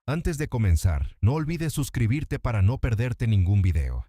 Antes de comenzar, no olvides suscribirte para no perderte ningún video.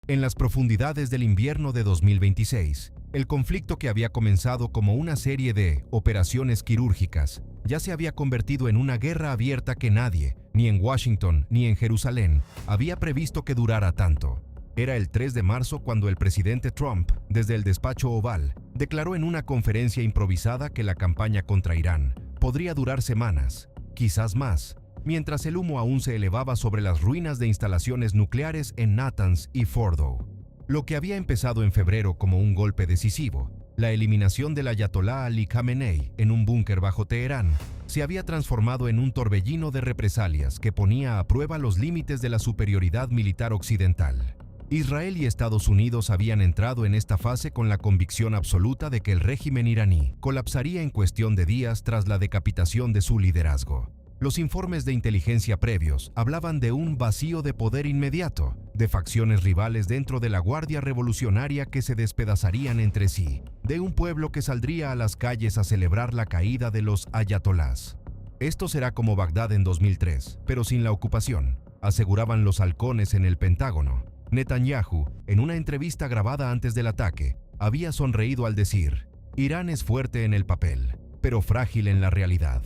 En las profundidades del invierno de 2026, el conflicto que había comenzado como una serie de operaciones quirúrgicas ya se había convertido en una guerra abierta que nadie, ni en Washington ni en Jerusalén, había previsto que durara tanto. Era el 3 de marzo cuando el presidente Trump, desde el despacho Oval, declaró en una conferencia improvisada que la campaña contra Irán podría durar semanas, quizás más, mientras el humo aún se elevaba sobre las ruinas de instalaciones nucleares en Natanz y Fordow. Lo que había empezado en febrero como un golpe decisivo, la eliminación del ayatolá Ali Khamenei en un búnker bajo Teherán, se había transformado en un torbellino de represalias que ponía a prueba los límites de la superioridad militar occidental. Israel y Estados Unidos habían entrado en esta fase con la convicción absoluta de que el régimen iraní colapsaría en cuestión de días tras la decapitación de su liderazgo. Los informes de inteligencia previos hablaban de un vacío de poder inmediato, de facciones rivales dentro de la Guardia Revolucionaria que se despedazarían entre sí, de un pueblo que saldría a las calles a celebrar la caída de los ayatolás. Esto será como Bagdad en 2003, pero sin la ocupación, aseguraban los halcones en el Pentágono. Netanyahu, en una entrevista grabada antes del ataque, había sonreído al decir: Irán es fuerte en el papel, pero frágil en la realidad.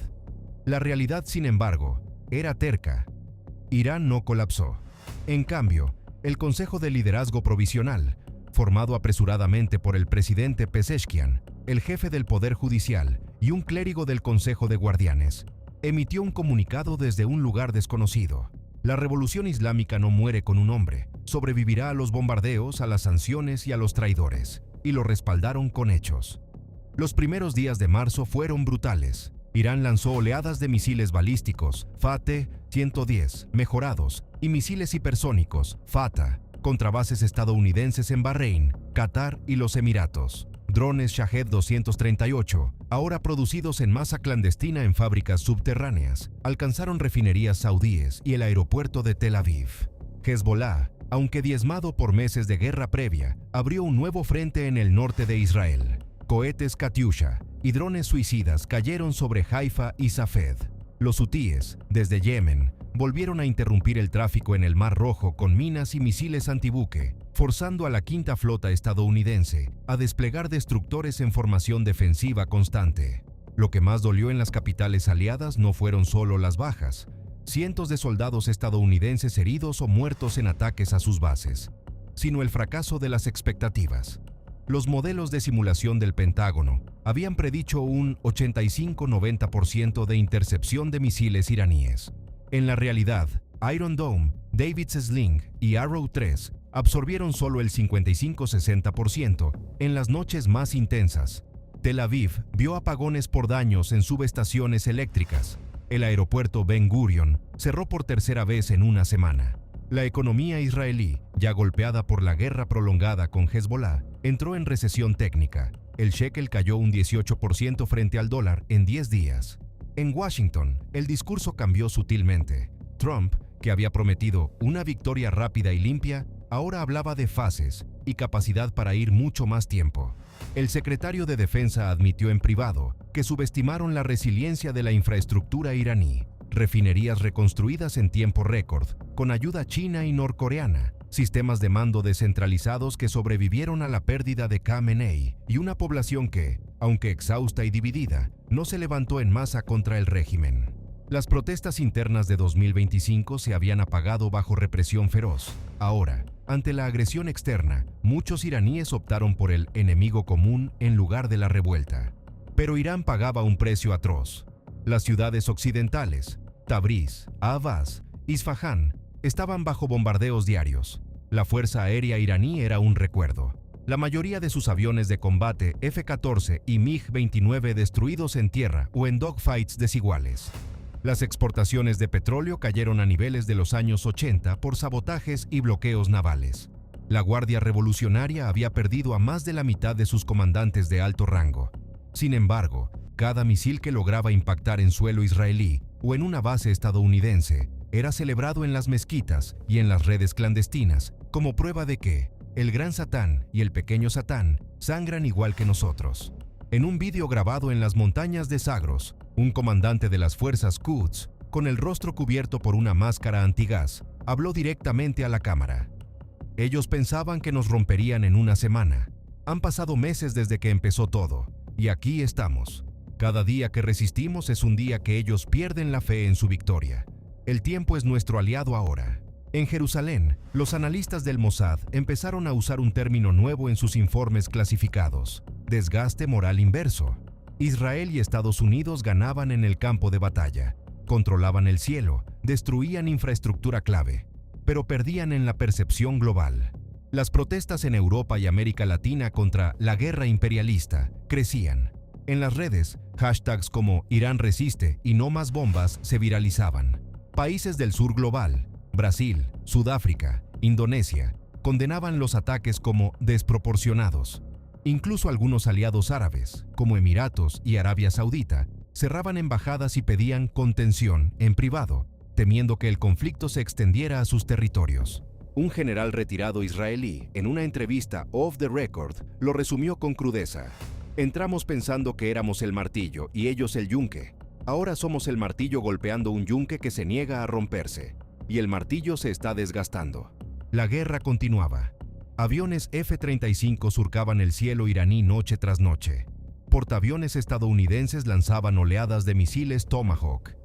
La realidad, sin embargo, era terca. Irán no colapsó. En cambio, el Consejo de Liderazgo Provisional, formado apresuradamente por el presidente Pezeshkian, el jefe del Poder Judicial y un clérigo del Consejo de Guardianes, emitió un comunicado desde un lugar desconocido. La revolución islámica no muere con un hombre, sobrevivirá a los bombardeos, a las sanciones y a los traidores, y lo respaldaron con hechos. Los primeros días de marzo fueron brutales. Irán lanzó oleadas de misiles balísticos, Fateh-110, mejorados, y misiles hipersónicos, Fatah, contra bases estadounidenses en Bahrein, Qatar y los Emiratos. Drones Shahed-238, ahora producidos en masa clandestina en fábricas subterráneas, alcanzaron refinerías saudíes y el aeropuerto de Tel Aviv. Hezbollah, aunque diezmado por meses de guerra previa, abrió un nuevo frente en el norte de Israel. Cohetes Katyusha y drones suicidas cayeron sobre Haifa y Safed. Los hutíes, desde Yemen, volvieron a interrumpir el tráfico en el Mar Rojo con minas y misiles antibuque, forzando a la quinta flota estadounidense a desplegar destructores en formación defensiva constante. Lo que más dolió en las capitales aliadas no fueron solo las bajas, cientos de soldados estadounidenses heridos o muertos en ataques a sus bases, sino el fracaso de las expectativas. Los modelos de simulación del Pentágono habían predicho un 85-90% de intercepción de misiles iraníes. En la realidad, Iron Dome, David's Sling y Arrow 3 absorbieron solo el 55-60% en las noches más intensas. Tel Aviv vio apagones por daños en subestaciones eléctricas. El aeropuerto Ben Gurion cerró por tercera vez en una semana. La economía israelí, ya golpeada por la guerra prolongada con Hezbollah, entró en recesión técnica. El shekel cayó un 18% frente al dólar en 10 días. En Washington, el discurso cambió sutilmente. Trump, que había prometido una victoria rápida y limpia, ahora hablaba de fases y capacidad para ir mucho más tiempo. El secretario de Defensa admitió en privado que subestimaron la resiliencia de la infraestructura iraní. Refinerías reconstruidas en tiempo récord, con ayuda china y norcoreana, sistemas de mando descentralizados que sobrevivieron a la pérdida de Khamenei y una población que, aunque exhausta y dividida, no se levantó en masa contra el régimen. Las protestas internas de 2025 se habían apagado bajo represión feroz. Ahora, ante la agresión externa, muchos iraníes optaron por el enemigo común en lugar de la revuelta. Pero Irán pagaba un precio atroz. Las ciudades occidentales, Tabriz, Ahvaz, Isfahán, estaban bajo bombardeos diarios. La fuerza aérea iraní era un recuerdo. La mayoría de sus aviones de combate F-14 y MiG-29 destruidos en tierra o en dogfights desiguales. Las exportaciones de petróleo cayeron a niveles de los años 80 por sabotajes y bloqueos navales. La Guardia Revolucionaria había perdido a más de la mitad de sus comandantes de alto rango. Sin embargo, cada misil que lograba impactar en suelo israelí o en una base estadounidense era celebrado en las mezquitas y en las redes clandestinas como prueba de que el gran Satán y el pequeño Satán sangran igual que nosotros. En un vídeo grabado en las montañas de Zagros, un comandante de las fuerzas Quds con el rostro cubierto por una máscara antigás, habló directamente a la cámara. Ellos pensaban que nos romperían en una semana. Han pasado meses desde que empezó todo, y aquí estamos. Cada día que resistimos es un día que ellos pierden la fe en su victoria. El tiempo es nuestro aliado ahora. En Jerusalén, los analistas del Mossad empezaron a usar un término nuevo en sus informes clasificados: desgaste moral inverso. Israel y Estados Unidos ganaban en el campo de batalla, controlaban el cielo, destruían infraestructura clave, pero perdían en la percepción global. Las protestas en Europa y América Latina contra la guerra imperialista crecían. En las redes, hashtags como Irán resiste y no más bombas se viralizaban. Países del sur global, Brasil, Sudáfrica, Indonesia, condenaban los ataques como desproporcionados. Incluso algunos aliados árabes, como Emiratos y Arabia Saudita, cerraban embajadas y pedían contención en privado, temiendo que el conflicto se extendiera a sus territorios. Un general retirado israelí, en una entrevista off the record, lo resumió con crudeza: entramos pensando que éramos el martillo y ellos el yunque. Ahora somos el martillo golpeando un yunque que se niega a romperse, y el martillo se está desgastando. La guerra continuaba. Aviones F-35 surcaban el cielo iraní noche tras noche. Portaaviones estadounidenses lanzaban oleadas de misiles Tomahawk.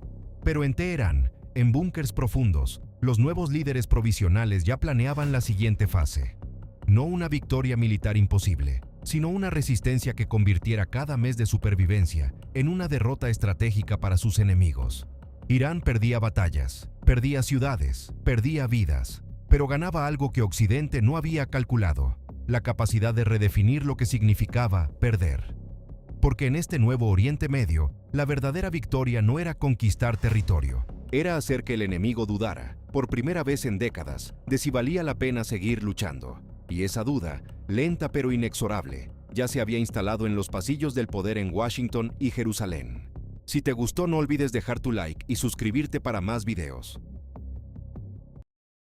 Pero en Teherán, en búnkers profundos, los nuevos líderes provisionales ya planeaban la siguiente fase. No una victoria militar imposible, sino una resistencia que convirtiera cada mes de supervivencia en una derrota estratégica para sus enemigos. Irán perdía batallas, perdía ciudades, perdía vidas, pero ganaba algo que Occidente no había calculado: la capacidad de redefinir lo que significaba perder. Porque en este nuevo Oriente Medio, la verdadera victoria no era conquistar territorio, era hacer que el enemigo dudara, por primera vez en décadas, de si valía la pena seguir luchando. Y esa duda, lenta pero inexorable, ya se había instalado en los pasillos del poder en Washington y Jerusalén. Si te gustó, no olvides dejar tu like y suscribirte para más videos.